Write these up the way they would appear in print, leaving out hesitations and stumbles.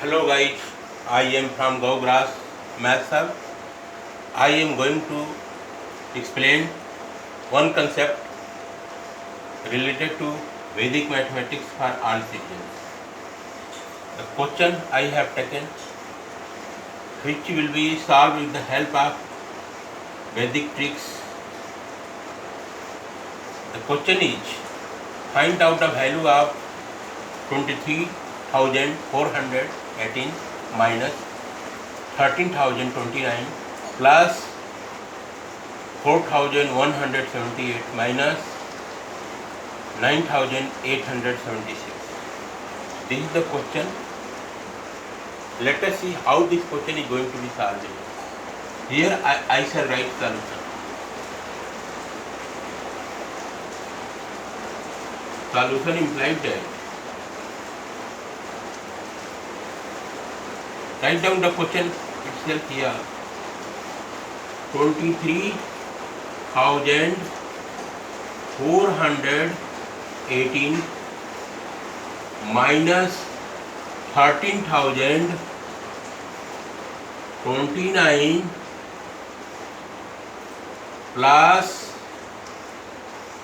Hello guys, I am from Gaugrass Math Sir. I am going to explain one concept related to Vedic mathematics for all seasons. The question I have taken, which will be solved with the help of Vedic tricks. The question is, find out the value of 23,418 minus 13,029 plus 4,178 minus 9,876. This is the question. Let us see how this question is going to be solved. Here I shall write solution. Solution implies that. Write down the question itself here. 23,418 minus 13,029 plus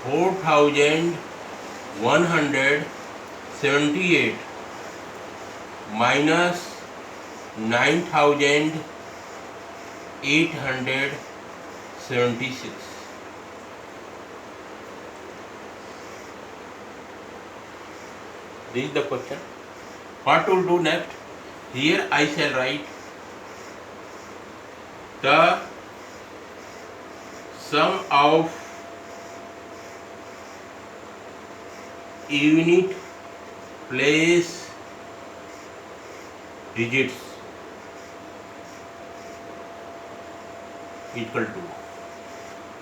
4,178 minus 9,876. This is the question. What to do next? Here I shall write the sum of unit place digits equal to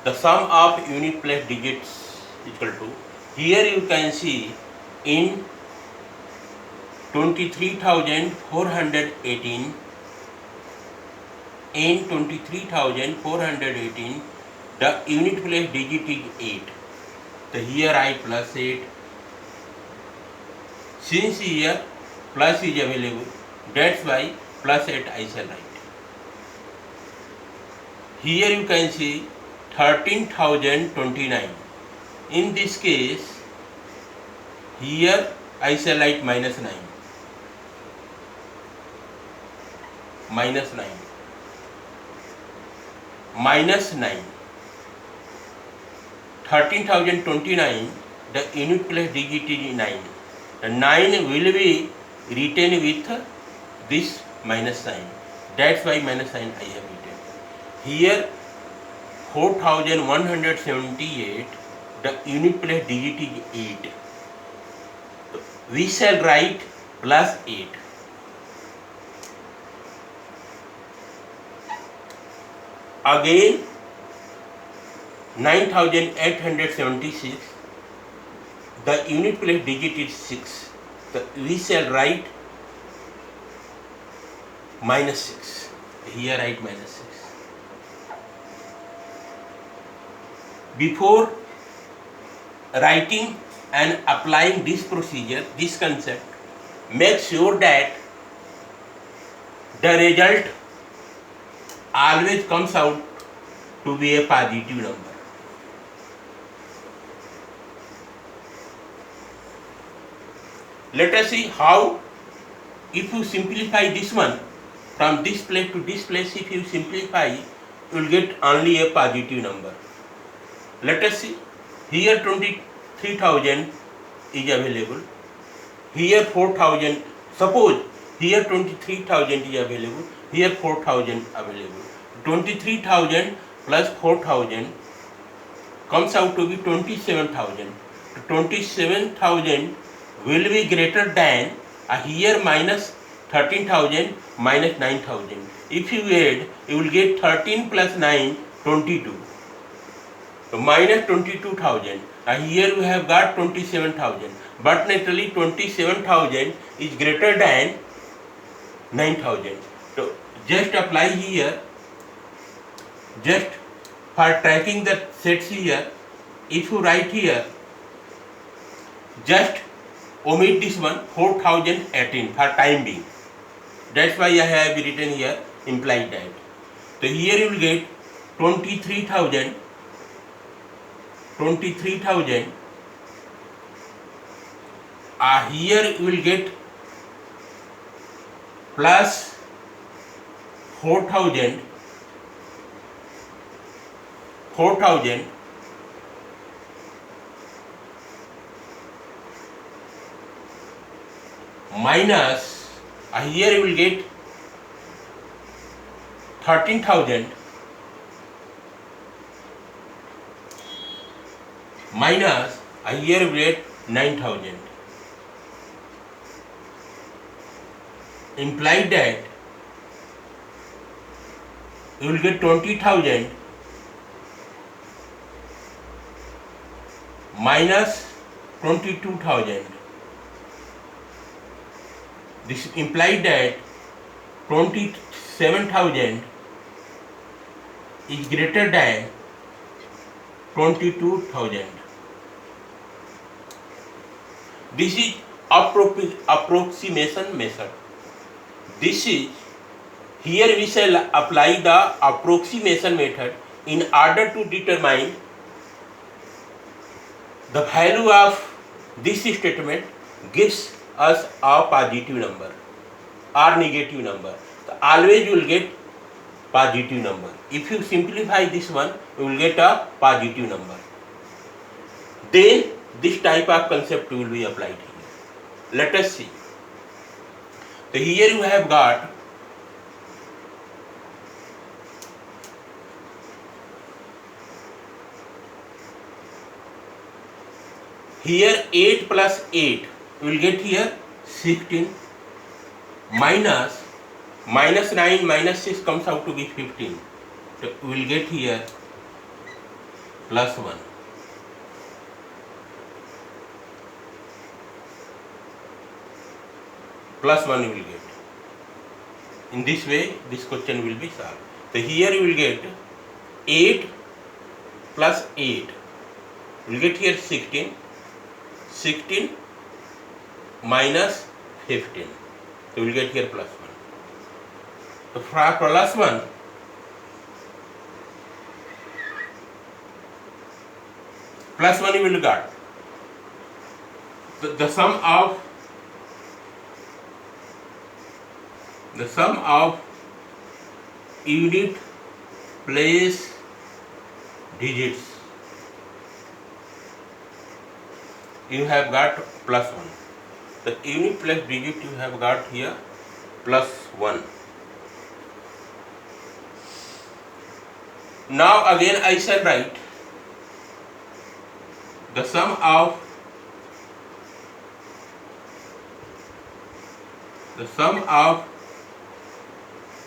the sum of unit place digits equal to, here you can see in 23,418 the unit place digit is 8. So here I plus 8. Since here plus is available, that's why plus 8 I shall write. Here you can see 13,029. In this case, here I shall write minus 9. Minus 9. Minus 9. 13,029, the unit place digit is 9. The 9 will be written with this minus sign. That's why minus sign I have written. Here 4,178, the unit place digit is 8. We shall write plus 8. Again 9,876, the unit place digit is 6. So we shall write minus 6. Here write minus 6. Before writing and applying this procedure, this concept, make sure that the result always comes out to be a positive number. Let us see how, if you simplify this one from this place to this place, if you simplify, you will get only a positive number. Let us see. Here 23,000 is available. Here 4,000. Suppose here 23,000 is available. Here 4,000 available. 23,000 plus 4,000 comes out to be 27,000. 27,000 will be greater than here minus 13,000 minus 9,000. If you add, you will get 13 plus 9, 22. So minus 22,000. Here you have got 27,000. But naturally 27,000 is greater than 9,000. So just apply here. Just for tracking the sets here, if you write here, just omit this one 4018 for time being. That's why I have written here implied that. So here you will get 23,000. Here you will get plus 4,000 minus here you will get 13,000 minus here you will get 9,000. Implied that you will get 20,000 minus 22,000. This implied that 27,000 is greater than 22,000. This is approximation method. This is here we shall apply the approximation method in order to determine the value of this statement gives us a positive number or negative number. So always you will get positive number. If you simplify this one, you will get a positive number. Then this type of concept will be applied here. Let us see. So here you have got here 8 plus 8, you will get here 16 minus 9 minus 6 comes out to be 15. So we will get here plus 1. Plus 1 you will get. In this way this question will be solved. So here you will get 8 plus 8. You will get here 16. 16 minus 15. So we will get here plus 1. So for plus 1, you will get the sum of unit place digits. You have got plus 1. The unit place digit you have got here plus 1. Now again I shall write the sum of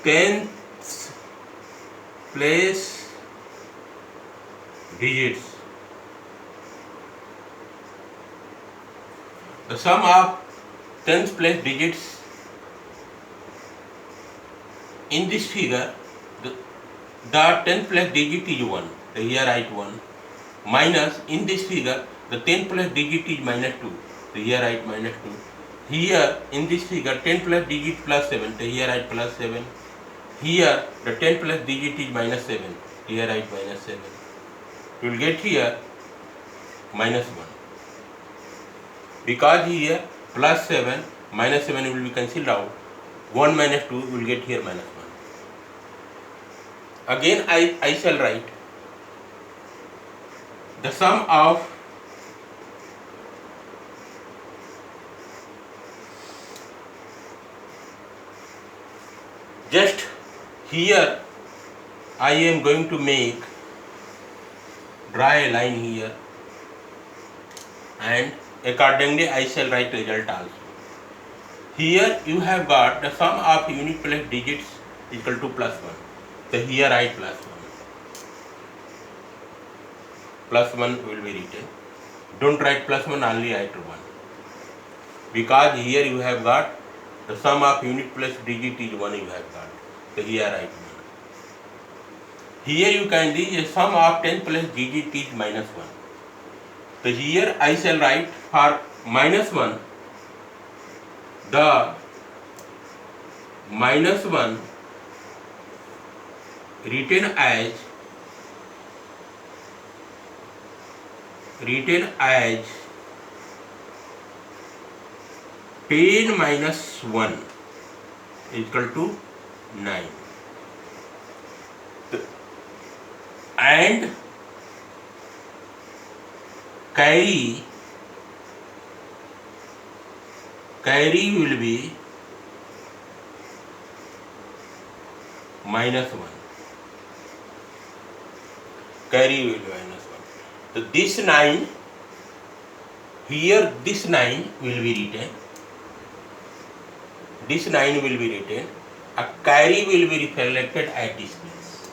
tenth place digits. The sum of tenth place digits in this figure, the tenth place digit is 1. So here write 1. Minus in this figure, the tenth place digit is minus 2. So here write minus 2. Here in this figure, 10 plus digit plus 7. So here write plus 7. Here the 10 plus digit is minus 7. Here write minus 7. You will get here minus 1. Because here plus 7 minus 7 will be cancelled out. 1 minus 2 will get here minus 1. Again I shall write the sum of just here I am going to draw a line here, and accordingly I shall write result also. Here you have got the sum of unit place digits equal to plus 1. So here write plus 1. Plus 1 will be written. Don't write plus 1, only write 1. Because here you have got the sum of unit place digit is 1 you have got. So here write 1. Here you can see the sum of 10 plus digit is minus 1. So here I shall write for minus 1 the minus 1 written as 10 minus 1 is equal to 9. And carry will be minus 1. Carry will be minus 1. So this 9, here this 9 will be written. This 9 will be written. A carry will be reflected at this place.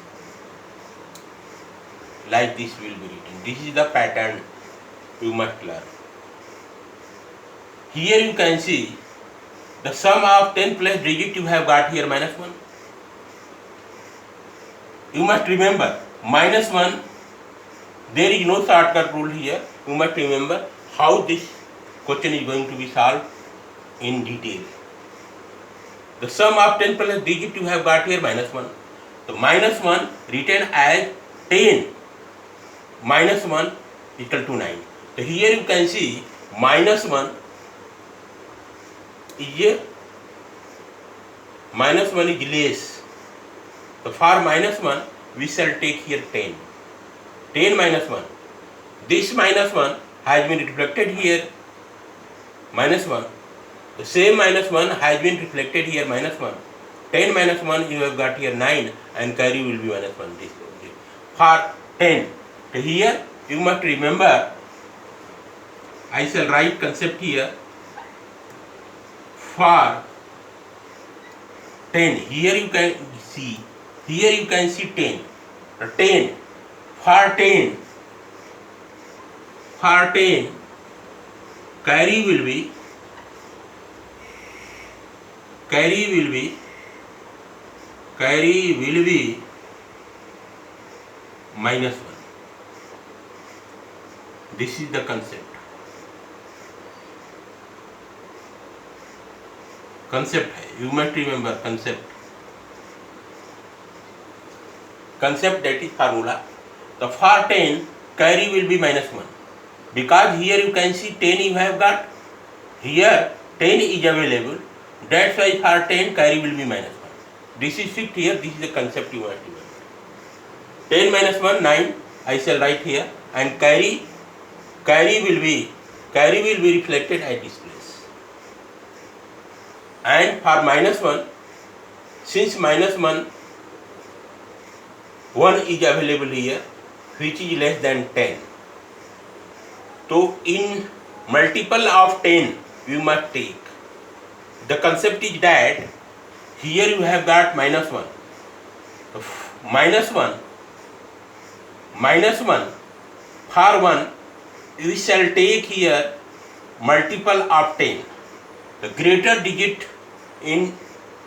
Like this will be written. This is the pattern you must learn. Here you can see the sum of 10 plus digit you have got here minus 1. You must remember minus 1. There is no shortcut rule here. You must remember how this question is going to be solved in detail. The sum of 10 plus digit you have got here minus 1. The minus 1 written as 10 minus 1 equal to 9. So here you can see minus 1 is less. So for minus 1 we shall take here 10. 10 minus 1. This minus 1 has been reflected here minus 1. The same minus 1 has been reflected here minus 1. 10 minus 1 you have got here 9 and carry will be minus 1. This for 10. So here you must remember, I shall write concept here. For 10, here you can see 10. 10 for 10 carry will be minus 1. This is the concept. Concept है, you must remember concept. Concept, that is formula. The for 10 carry will be minus 1, because here you can see 10 you have got. Here 10 is available. That's why for 10 carry will be minus 1. This is fixed here. This is the concept you must remember. 10 minus 1 9 I shall write here, and carry will be reflected at this place. And for minus 1, since minus 1 is available here, which is less than 10. So in multiple of 10 you must take. The concept is that here you have got minus 1. Minus 1 for 1 we shall take here multiple of 10. The greater digit in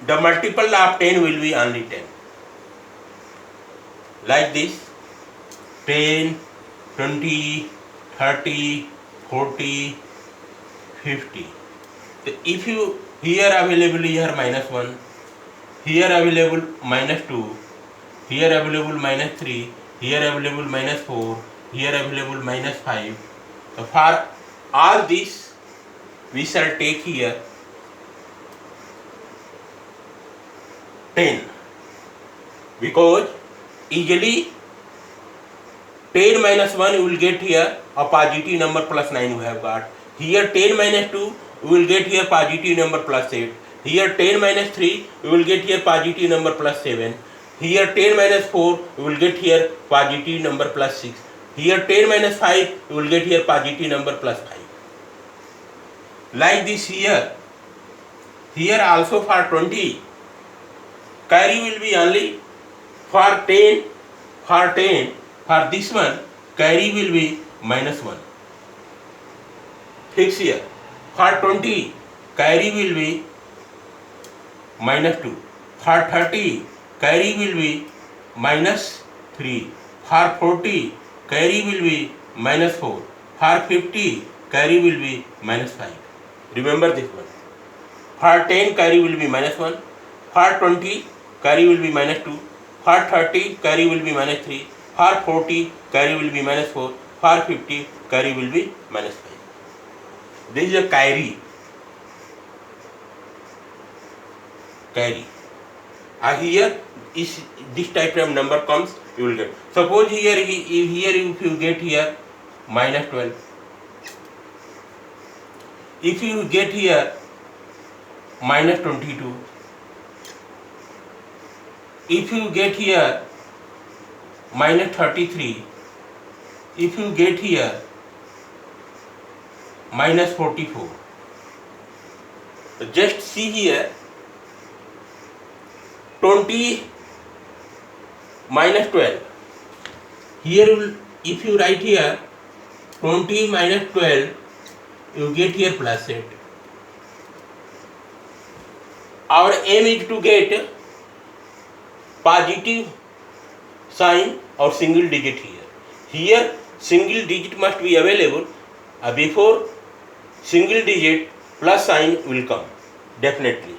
the multiple of 10 will be only 10. Like this, 10, 20, 30, 40, 50. So if you here available here minus 1, here available minus 2, here available minus 3, here available minus 4, here available minus 5. So for all this we shall take here 10, because easily 10 minus 1 you will get here a positive number plus 9 you have got. Here 10 minus 2 you will get here positive number plus 8. Here 10 minus 3 you will get here positive number plus 7. Here 10 minus 4 you will get here positive number plus 6. Here 10 minus 5 you will get here positive number plus 5. Like this here also for 20 carry will be only for 10 for this one carry will be minus 1. Fix here. For 20 carry will be minus 2. For 30 carry will be minus 3. For 40 carry will be minus 4. For 50 carry will be minus 5. Remember this one. For 10 carry will be minus 1. For 20, carry will be minus 2. For 30, carry will be minus 3. For 40, carry will be minus 4. For 50, carry will be minus 5. This is a carry. Carry. Here is this type of number comes, you will get. Suppose here if you get here minus 12. If you get here minus 22. If you get here minus 33, if you get here minus 44, just see here 20 minus 12. Here if you write here 20 minus 12, you get here plus 8. Our aim is to get positive sign or single digit here. Here single digit must be available. Before single digit plus sign will come definitely.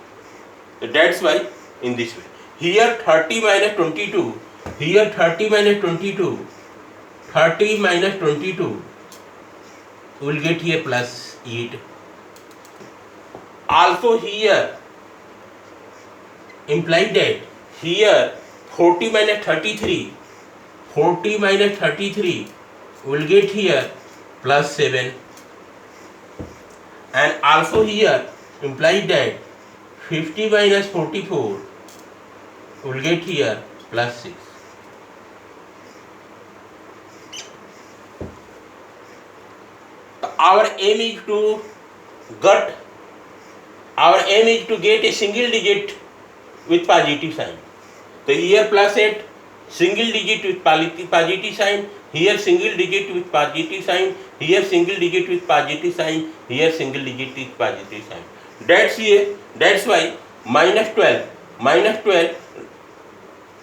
That's why in this way. Here 30 minus 22. Here 30 minus 22. 30 minus 22. You will get here plus 8. Also here implied that here 40 minus 33, 40 minus 33 will get here plus 7, and also here implied that 50 minus 44 will get here plus 6. Our aim is to get a single digit with positive sign. So here plus 8, single digit with positive sign, here single digit with positive sign, here single digit with positive sign, here single digit with positive sign. That's why minus 12,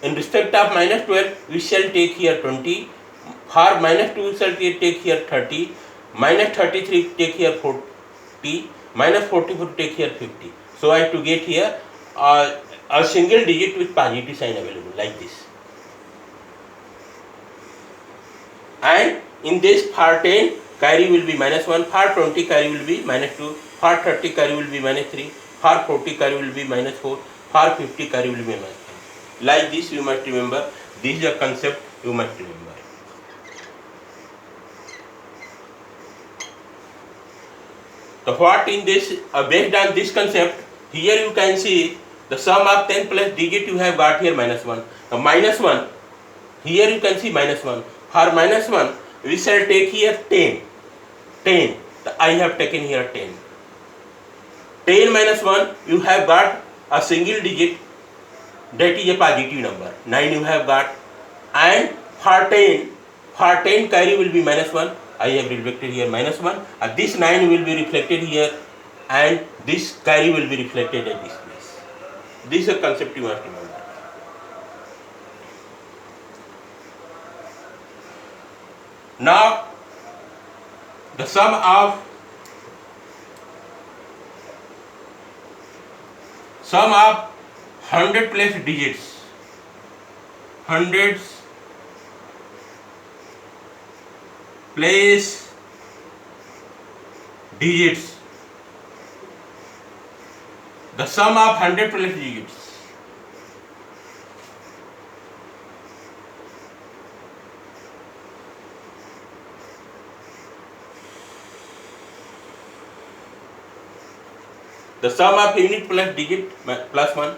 in respect of minus 12, we shall take here 20, for minus 2 we shall take here 30, minus 33 take here 40, minus 44 take here 50. So I have to get here a single digit with positive sign available like this. And in this for 10 carry will be minus 1, for 20 carry will be minus 2, for 30 carry will be minus 3, for 40 carry will be minus 4, for 50 carry will be minus 5. Like this you must remember. This is a concept you must remember. So what in this, based on this concept, here you can see the sum of 10 plus digit you have got here minus 1. The minus 1, here you can see minus 1. For minus 1, we shall take here 10. 10. I have taken here 10. 10 minus 1, you have got a single digit, that is a positive number. 9 you have got. And for 10 carry will be minus 1. I have reflected here minus 1. This 9 will be reflected here, and this carry will be reflected at this place. This is a concept you must remember. Now, the sum of 100 plus digits, hundreds place digits, the sum of 100 plus digits. The sum of unit plus digit plus 1,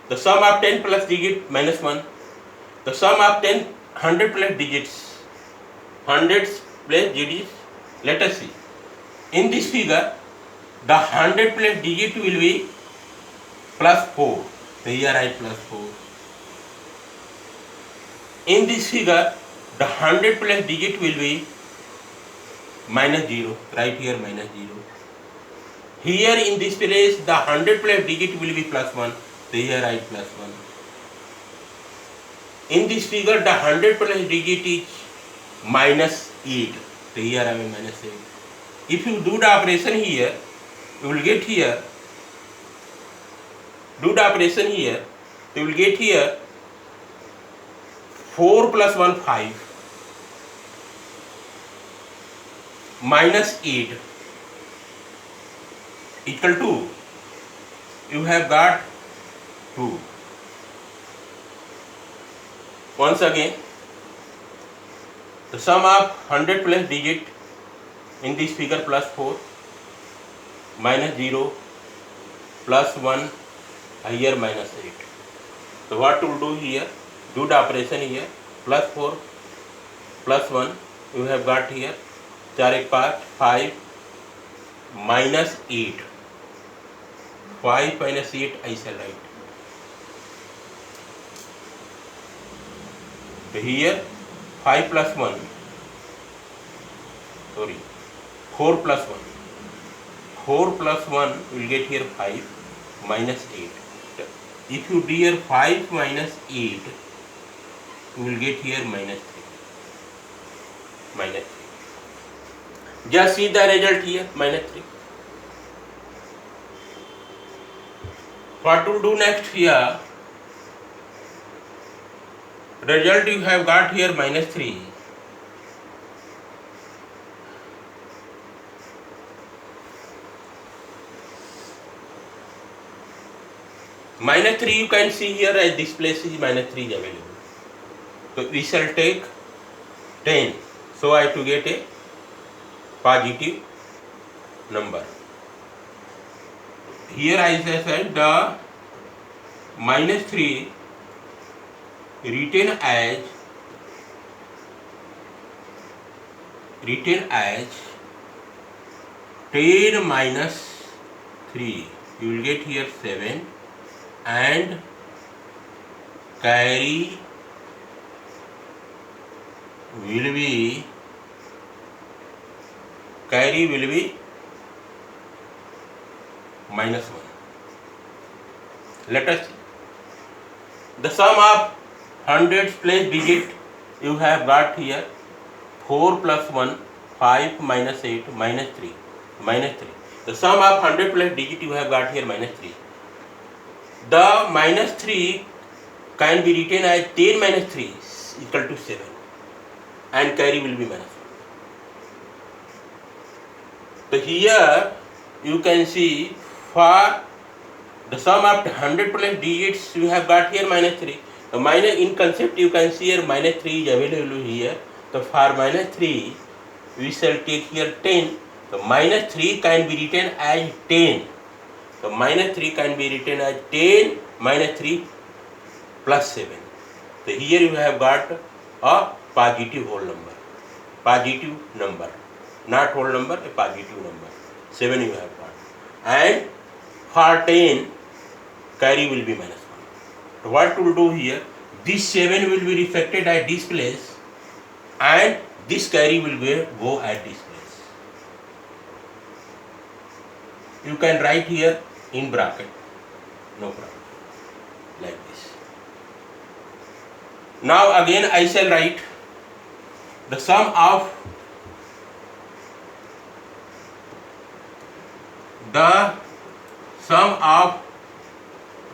the sum of 10 plus digit minus 1, the sum of 100 plus digits, hundreds plus digits. Let us see. In this figure, the 100 plus digit will be plus 4. So here I plus 4. In this figure, the 100 plus digit will be minus 0. Right here minus 0. Here in this place, the 100 plus digit will be plus 1. So here I plus 1. In this figure, the 100 plus digit is minus 8. So here I am minus 8. If you do the operation here, you will get here Do the operation here. You will get here 4 plus 1 5 minus 8 equal to, you have got 2. Once again, the sum of 100 plus digit in this figure plus 4 minus 0 plus 1 here minus 8. So what to do here? Do the operation here. Plus 4 plus 1, you have got here 4 एक 5 minus 8. 5 minus 8 I shall write. So here 5 plus 1, sorry, 4 plus 1. 4 plus 1 will get here 5 minus 8. If you do here 5 minus 8, you will get here minus 3. Minus 3. Just see the result here, minus 3. What to do next here? Result you have got here minus 3. Minus 3 you can see here at this place is minus 3 is available. So we shall take 10. So I have to get a positive number. Here I said the minus 3 retain as 10 minus 3. You will get here 7 and carry will be minus 1. Let us see. The sum of hundreds place digit you have got here 4 plus 1 5 minus 8 minus 3 minus 3. The sum of 100 plus digit you have got here minus 3. The minus 3 can be written as 10 minus 3 equal to 7 and carry will be minus 1. So here you can see for the sum of 100 plus digits you have got here minus 3. The minus in concept you can see here minus 3 is available here. So for minus 3 we shall take here 10. The minus 3 can be written as 10. So minus 3 can be written as 10 minus 3 plus 7. So here you have got a positive whole number. Positive number. Not whole number, a positive number. 7 you have got. And for 10, carry will be minus 1. So what to do here? This 7 will be reflected at this place and this carry will go at this place. You can write here in bracket. No problem. Like this. Now again I shall write the sum of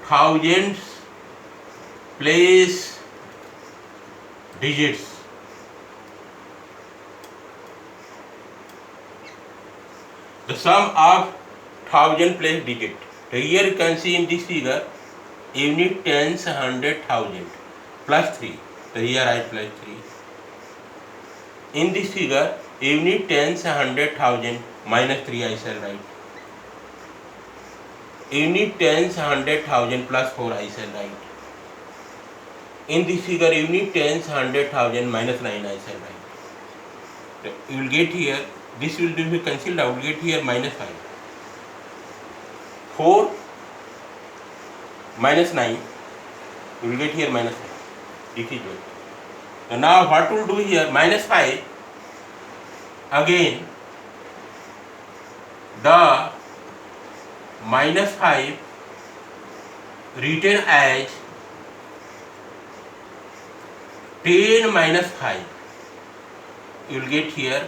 thousands place digits. The sum of 1000 place digit. So here you can see in this figure unit, tens, 100, 1000 plus 3. So here I plus 3. In this figure unit, tens, 100, 1000 minus 3 I shall write. Unit, tens, 100, 1000 plus 4 I shall write. In this figure unit, tens, 100, 1000 minus 9 I shall write. So you will get here, this will be cancelled, I will get here minus 5. 4 minus 9, you will get here minus 5. This is what. So now what to do here? Minus 5, again the minus 5 written as 10 minus 5, you will get here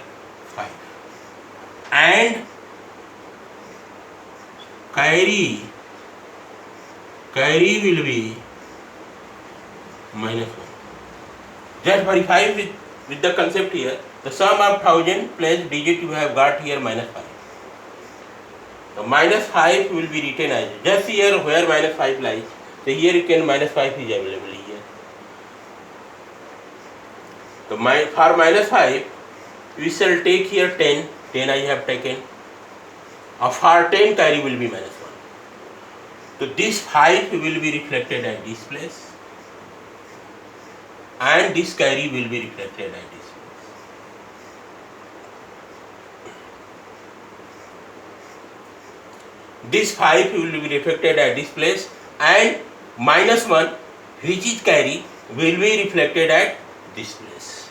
5 and carry carry will be minus 1. Just verify with the concept here. The sum of 1000 plus digit you have got here minus 5. So minus 5 will be written as, just here where minus 5 lies. So here you can minus 5 is available here. So for minus 5 we shall take here 10. 10 I have taken. For 10 carry will be minus 1. So this 5 will be reflected at this place, and this carry will be reflected at this place. This 5 will be reflected at this place, and minus 1, which is carry, will be reflected at this place.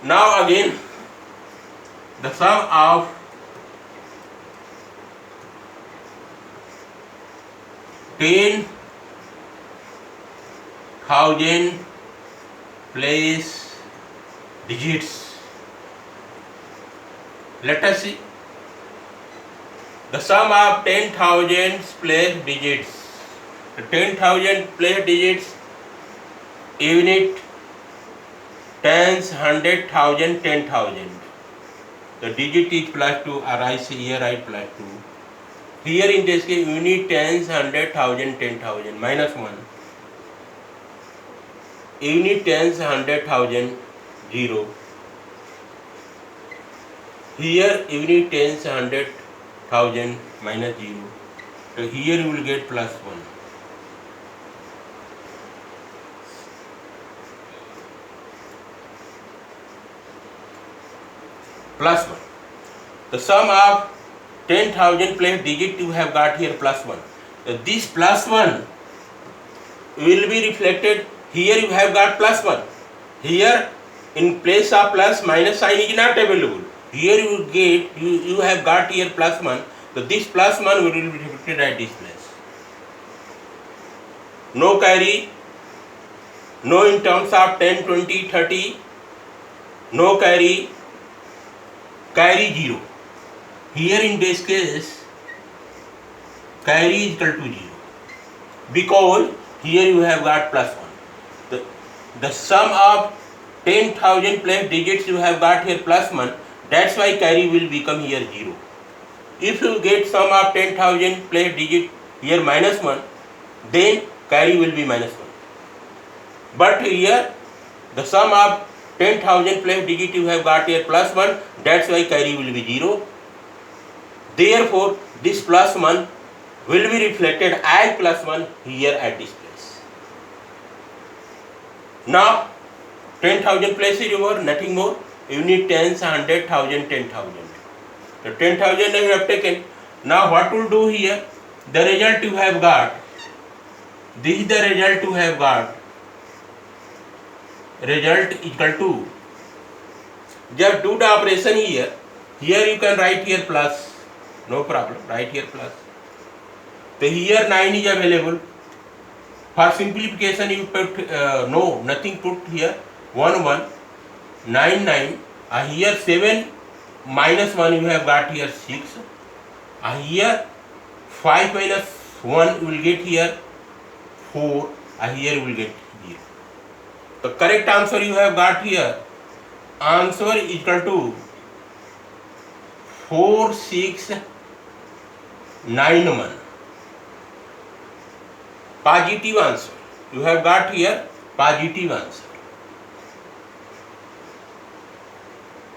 Now again, the sum of 10,000 place digits. Let us see the sum of 10,000 place digits. The 10,000 place digits, unit, tens, 100,000, 10,000. The digit is plus 2, or I say here write plus 2. Here in this case, unit, tens, 100,000, 10,000, minus 1. Unit, tens, 100,000, 0. Here unit, tens, 100,000, minus 0. So here you will get plus 1. Plus 1. The sum of 10,000 place digit you have got here plus 1. So this plus 1 will be reflected. Here you have got plus 1. Here in place of plus, minus sign is not available. Here you get, you have got here plus 1. So this plus 1 will be reflected at this place. No carry, no in terms of 10, 20, 30, no carry, carry 0. Here in this case, carry is equal to 0, because here you have got plus 1. The sum of 10,000 plus digits you have got here plus 1, that's why carry will become here 0. If you get sum of 10,000 plus digit here minus 1, then carry will be minus 1. But here the sum of 10,000 plus digit you have got here plus 1, that's why carry will be 0. Therefore, this plus 1 will be reflected as plus 1 here at this place. Now, 10,000 place is over, nothing more. Unit, tens, 100,000, 10,000. So 10,000 you have taken. Now what will do here? The result you have got. This is the result you have got. Result equal to. Just do the operation here. Here you can write here plus. No problem. Write here plus. So here 9 is available. For simplification you put no, nothing put here. 1 1 9 9. Here 7 minus 1 you have got here 6. Here 5 minus 1 you will get here 4. Here you will get 0. The correct answer you have got here. Answer is equal to 4691. Positive answer. You have got here positive answer.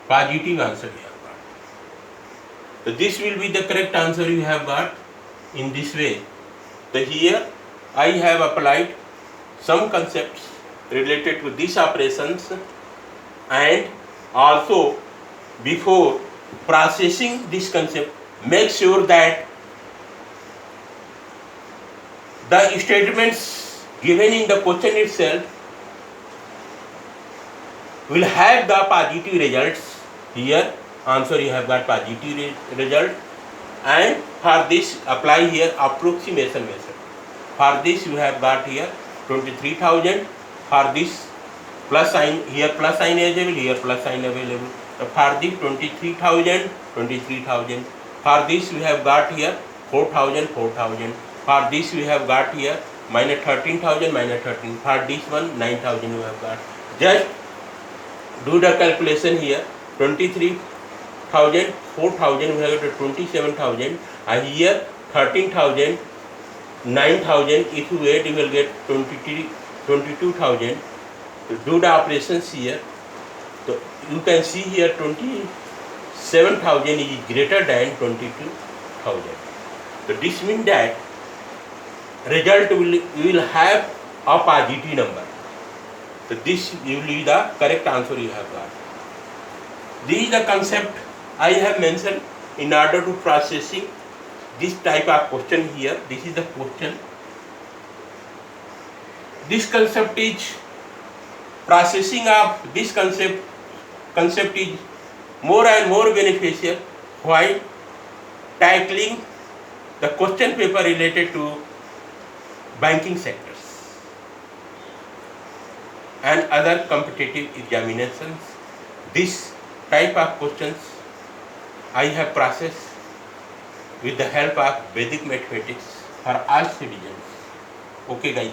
Positive answer you have got. So this will be the correct answer you have got in this way. So here I have applied some concepts related to these operations, and also before processing this concept, make sure that the statements given in the question itself will have the positive results. Here answer you have got positive result, and for this apply here approximation method. For this you have got here 23,000. For this plus sign, here plus sign available, here plus sign available. For this 23,000, 23,000. For this we have got here 4,000, 4,000. For this we have got here minus 13,000 minus 13. For this one 9,000 we have got. Just do the calculation here. 23,000, 4,000 we have got 27,000. And here 13,000, 9,000. If you add, you will get 22,000. Do the operations here. So you can see here 27,000 is greater than 22,000. So this means that result will have a positive number. So this will be the correct answer you have got. This is the concept I have mentioned in order to processing this type of question here. This is the question. This concept is processing of this concept is more and more beneficial while tackling the question paper related to banking sectors and other competitive examinations. This type of questions I have processed with the help of Vedic mathematics for all citizens. Okay guys.